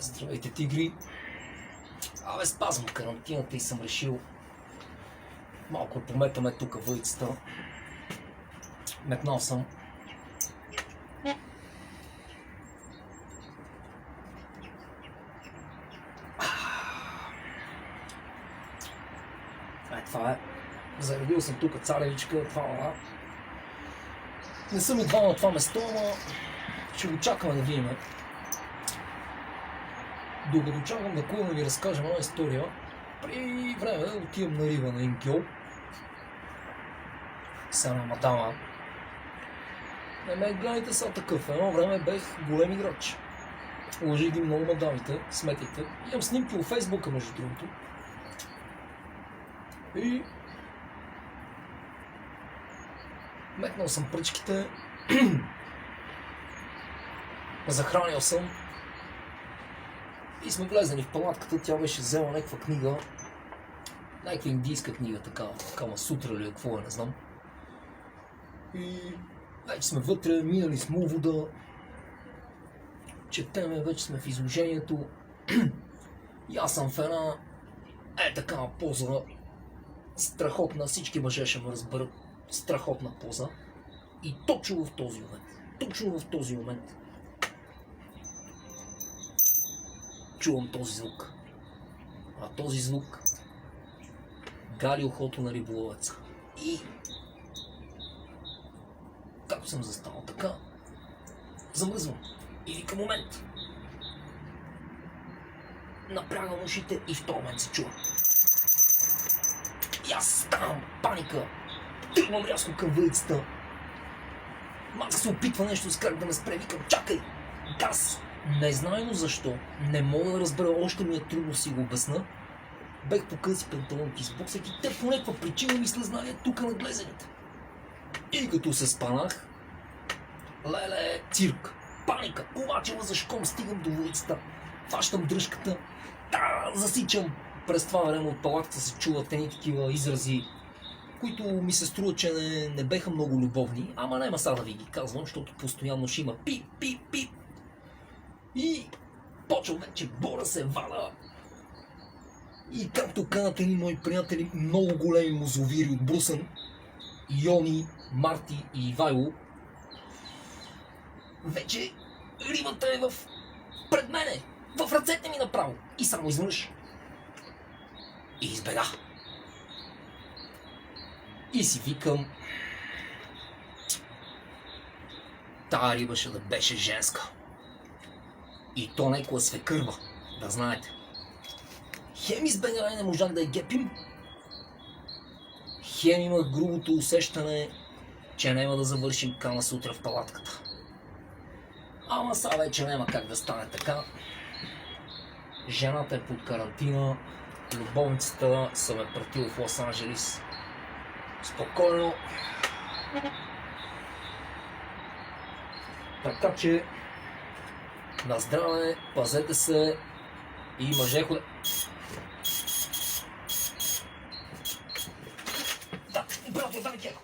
Здравейте, тигри! Абе, спазвам карантината и съм решил малко пометаме тук въйцата. Метнал съм. Това е. Заредил съм тук царевичка, това. Не съм идвал на това место, но ще го чакаме да видим. Докато чакам да куем да ви разкажем една история, при време отивам на риба на Инкьол с една мадама. Гледайте са такъв. Едно време бех голем играч. Лъжи ги много мадамите, сметите. Имам снимки във Фейсбука, между другото. И метнал съм пръчките. Захранил съм. И сме влезени в палатката, тя беше взела някаква книга. Някаква индийска книга, такава Сутра или какво е, не знам. И вече сме вътре, минали сме увода. Четеме, вече сме в изложението. И аз съм в една такава поза. Страхотна, всички мъже ще ме разберат. Страхотна поза. И точно в този момент чувам този звук. А този звук гали ухото на риболовеца. И както съм застанал така, замръзвам. И викам момент. Напрягам ушите и в този момент се чува. И аз ставам, паника. Тръгвам рязко към въйцата. Макс се опитва нещо с как да ме спре. Викам, чакай, газ. Незнайно защо, не мога да разбера, още ми е трудно си го обясна. Бех покъси панталонки с боксек и те по някаква причина ми слезнали тук на глезените. И като се спанах, леле, цирк, паника, обаче лъзашком стигам до улицата, фащам дръжката, засичам. През това време от палатката се чуват едни такива изрази, които ми се струва, че не беха много любовни, ама няма сега да ви ги казвам, защото постоянно ще има пип, пип, пип. И почвам вече бора се валя. И както казват едни мои приятели, много големи мозовири от Брусън, Йони, Марти и Ивайло, вече рибата е пред мене, в ръцете ми направо. И само изведнъж. И избега. И си викам, тая риба ще да беше женска. И то някоя свекърва, да знаете. Хем избега и не можах да я гепим, хем имах грубото усещане, че няма да завършим Кама Сутра в палатката. Ама сега вече няма как да стане така. Жената е под карантина, любовницата са ме пратила в Лос-Анджелис. Спокойно. Така че на здраве, пазете се и мъже ходе. Да, брато, дай ми кеко.